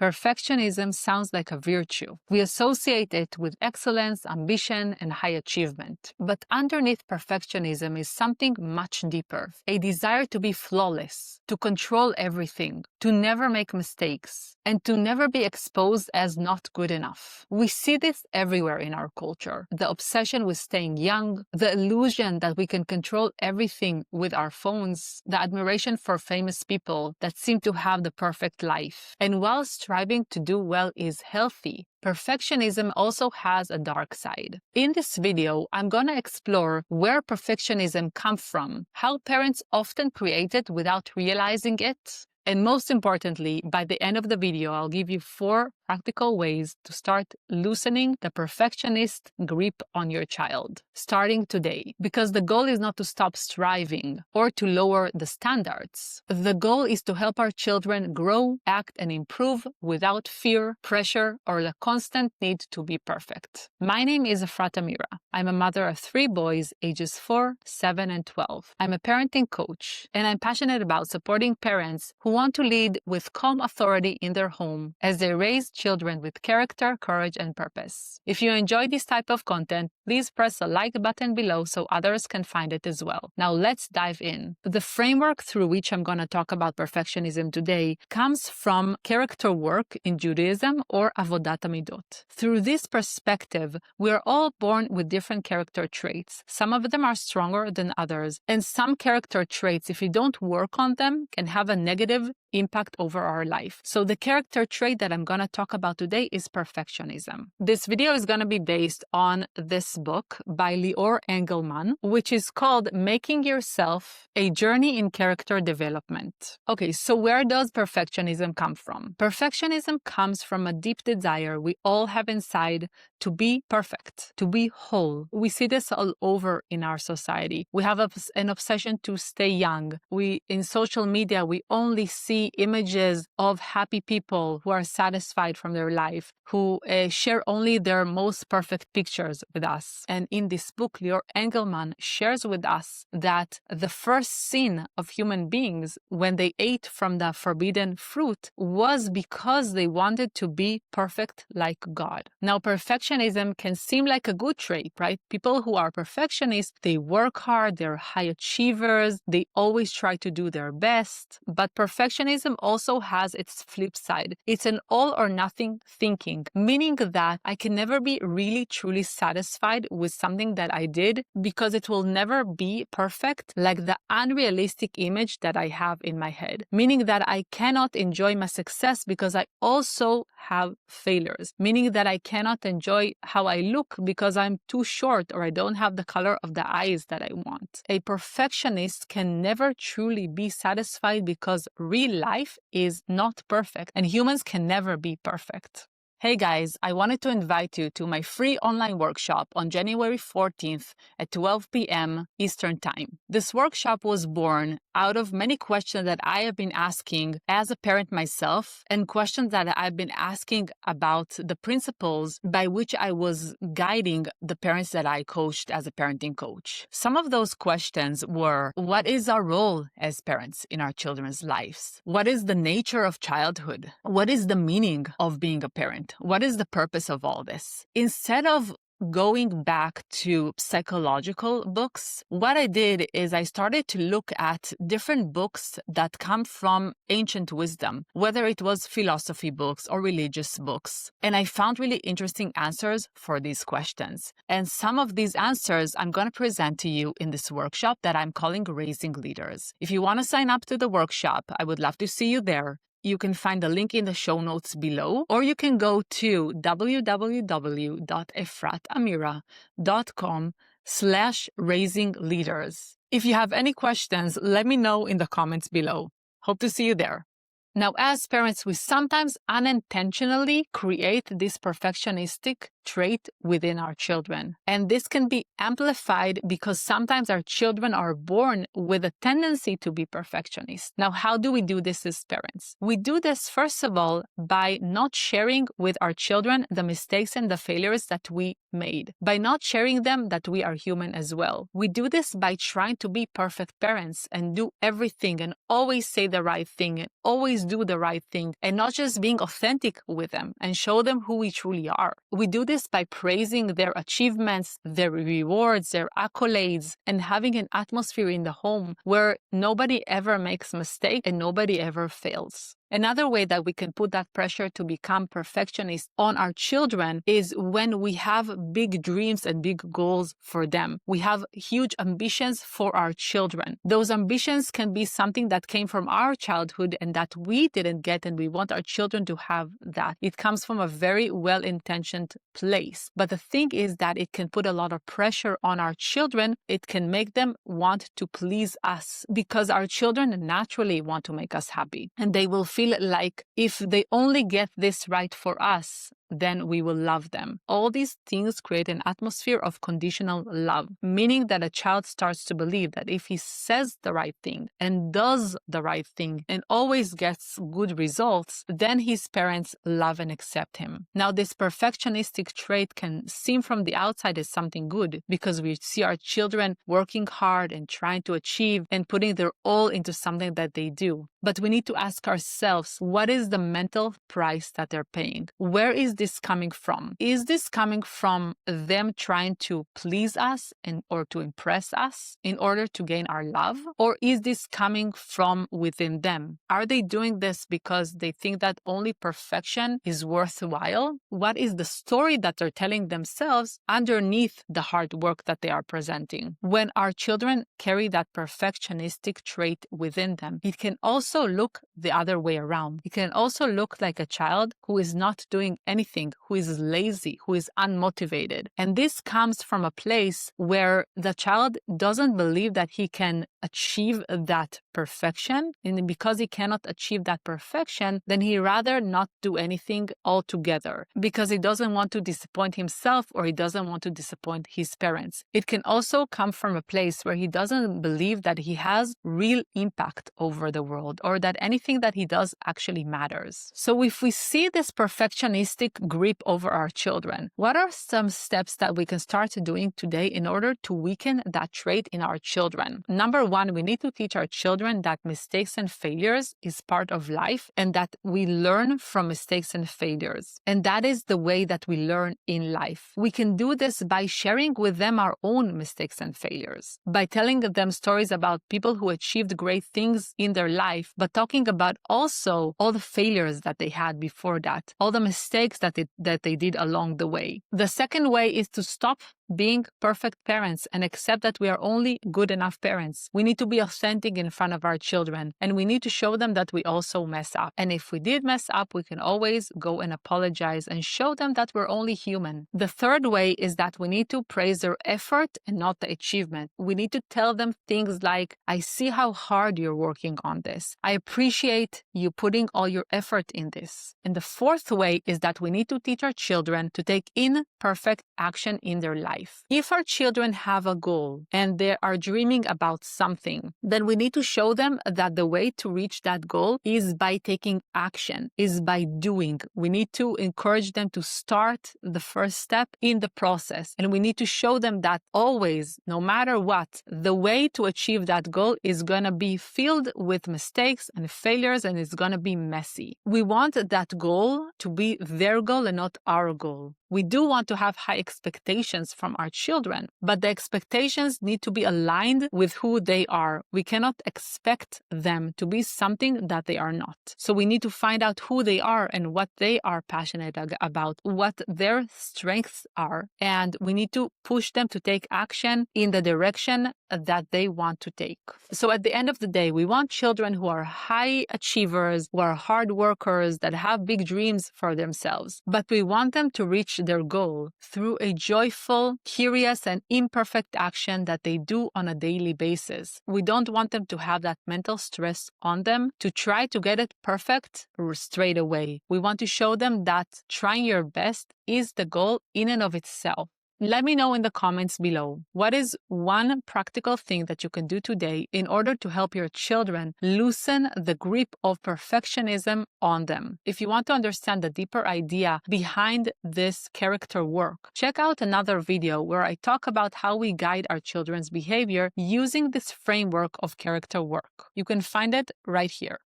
Perfectionism sounds like a virtue. We associate it with excellence, ambition, and high achievement. But underneath perfectionism is something much deeper, a desire to be flawless, to control everything, to never make mistakes, and to never be exposed as not good enough. We see this everywhere in our culture. The obsession with staying young, the illusion that we can control everything with our phones, the admiration for famous people that seem to have the perfect life. And while striving to do well is healthy, perfectionism also has a dark side. In this video, I'm going to explore where perfectionism comes from, how parents often create it without realizing it, and most importantly, by the end of the video, I'll give you 4 practical ways to start loosening the perfectionist grip on your child, starting today. Because the goal is not to stop striving or to lower the standards. The goal is to help our children grow, act, and improve without fear, pressure, or the constant need to be perfect. My name is Efrat Amira. I'm a mother of 3 boys, ages 4, 7, and 12. I'm a parenting coach, and I'm passionate about supporting parents who want to lead with calm authority in their home as they raise children with character, courage, and purpose. If you enjoy this type of content, please press the like button below so others can find it as well. Now let's dive in. The framework through which I'm going to talk about perfectionism today comes from character work in Judaism or Avodat HaMidot. Through this perspective, we are all born with different character traits. Some of them are stronger than others, and some character traits, if you don't work on them, can have a negative impact over our life. So the character trait that I'm going to talk about today is perfectionism. This video is going to be based on this book by Lior Engelman, which is called Making Yourself: A Journey in Character Development. Okay, so where does perfectionism come from? Perfectionism comes from a deep desire we all have inside to be perfect, to be whole. We see this all over in our society. We have an obsession to stay young. In social media, we only see images of happy people who are satisfied from their life, who share only their most perfect pictures with us. And in this book, Lior Engelman shares with us that the first sin of human beings when they ate from the forbidden fruit was because they wanted to be perfect like God. Now, perfectionism can seem like a good trait, right? People who are perfectionists, they work hard, they're high achievers, they always try to do their best. But perfectionism also has its flip side. It's an all or nothing thinking, meaning that I can never be really truly satisfied with something that I did because it will never be perfect, like the unrealistic image that I have in my head. Meaning that I cannot enjoy my success because I also have failures. Meaning that I cannot enjoy how I look because I'm too short or I don't have the color of the eyes that I want. A perfectionist can never truly be satisfied because real life is not perfect and humans can never be perfect. Hey guys, I wanted to invite you to my free online workshop on January 14th at 12 p.m. Eastern Time. This workshop was born out of many questions that I have been asking as a parent myself and questions that I've been asking about the principles by which I was guiding the parents that I coached as a parenting coach. Some of those questions were, what is our role as parents in our children's lives? What is the nature of childhood? What is the meaning of being a parent? What is the purpose of all this? Instead of going back to psychological books, what I did is I started to look at different books that come from ancient wisdom, whether it was philosophy books or religious books. And I found really interesting answers for these questions. And some of these answers I'm going to present to you in this workshop that I'm calling Raising Leaders. If you want to sign up to the workshop, I would love to see you there. You can find the link in the show notes below, or you can go to www.efratamira.com/raisingleaders. If you have any questions, let me know in the comments below. Hope to see you there. Now, as parents, we sometimes unintentionally create this perfectionistic trait within our children. And this can be amplified because sometimes our children are born with a tendency to be perfectionists. Now, how do we do this as parents? We do this, first of all, by not sharing with our children the mistakes and the failures that we made, by not sharing them that we are human as well. We do this by trying to be perfect parents and do everything and always say the right thing and always do the right thing and not just being authentic with them and show them who we truly are. We do this by praising their achievements, their rewards, their accolades, and having an atmosphere in the home where nobody ever makes mistakes and nobody ever fails. Another way that we can put that pressure to become perfectionists on our children is when we have big dreams and big goals for them. We have huge ambitions for our children. Those ambitions can be something that came from our childhood and that we didn't get, and we want our children to have that. It comes from a very well-intentioned place. But the thing is that it can put a lot of pressure on our children. It can make them want to please us because our children naturally want to make us happy, and they will feel like if they only get this right for us, then we will love them. All these things create an atmosphere of conditional love, meaning that a child starts to believe that if he says the right thing and does the right thing and always gets good results, then his parents love and accept him. Now, this perfectionistic trait can seem from the outside as something good because we see our children working hard and trying to achieve and putting their all into something that they do. But we need to ask ourselves, what is the mental price that they're paying? Where is this coming from? Is this coming from them trying to please us or to impress us in order to gain our love? Or is this coming from within them? Are they doing this because they think that only perfection is worthwhile? What is the story that they're telling themselves underneath the hard work that they are presenting? When our children carry that perfectionistic trait within them, it can also look the other way around. It can also look like a child who is not doing anything, who is lazy, who is unmotivated. And this comes from a place where the child doesn't believe that he can achieve that perfection. And because he cannot achieve that perfection, then he rather not do anything altogether because he doesn't want to disappoint himself or he doesn't want to disappoint his parents. It can also come from a place where he doesn't believe that he has real impact over the world or that anything that he does actually matters. So if we see this perfectionistic grip over our children, what are some steps that we can start doing today in order to weaken that trait in our children? Number one, we need to teach our children that mistakes and failures is part of life and that we learn from mistakes and failures. And that is the way that we learn in life. We can do this by sharing with them our own mistakes and failures, by telling them stories about people who achieved great things in their life, but talking about also all the failures that they had before that, all the mistakes that they did along the way. The second way is to stop being perfect parents and accept that we are only good enough parents. We need to be authentic in front of our children and we need to show them that we also mess up. And if we did mess up, we can always go and apologize and show them that we're only human. The third way is that we need to praise their effort and not the achievement. We need to tell them things like, I see how hard you're working on this. I appreciate you putting all your effort in this. And the fourth way is that we need to teach our children to take imperfect action in their life. If our children have a goal and they are dreaming about something, then we need to show them that the way to reach that goal is by taking action, is by doing. We need to encourage them to start the first step in the process. And we need to show them that always, no matter what, the way to achieve that goal is going to be filled with mistakes and failures and it's going to be messy. We want that goal to be their goal and not our goal. We do want to have high expectations from our children, but the expectations need to be aligned with who they are. We cannot expect them to be something that they are not. So we need to find out who they are and what they are passionate about, what their strengths are, and we need to push them to take action in the direction that they want to take. So at the end of the day, we want children who are high achievers, who are hard workers, that have big dreams for themselves, but we want them to reach their goal through a joyful small, curious, and imperfect action that they do on a daily basis. We don't want them to have that mental stress on them to try to get it perfect straight away. We want to show them that trying your best is the goal in and of itself. Let me know in the comments below, what is one practical thing that you can do today in order to help your children loosen the grip of perfectionism on them? If you want to understand the deeper idea behind this character work, check out another video where I talk about how we guide our children's behavior using this framework of character work. You can find it right here.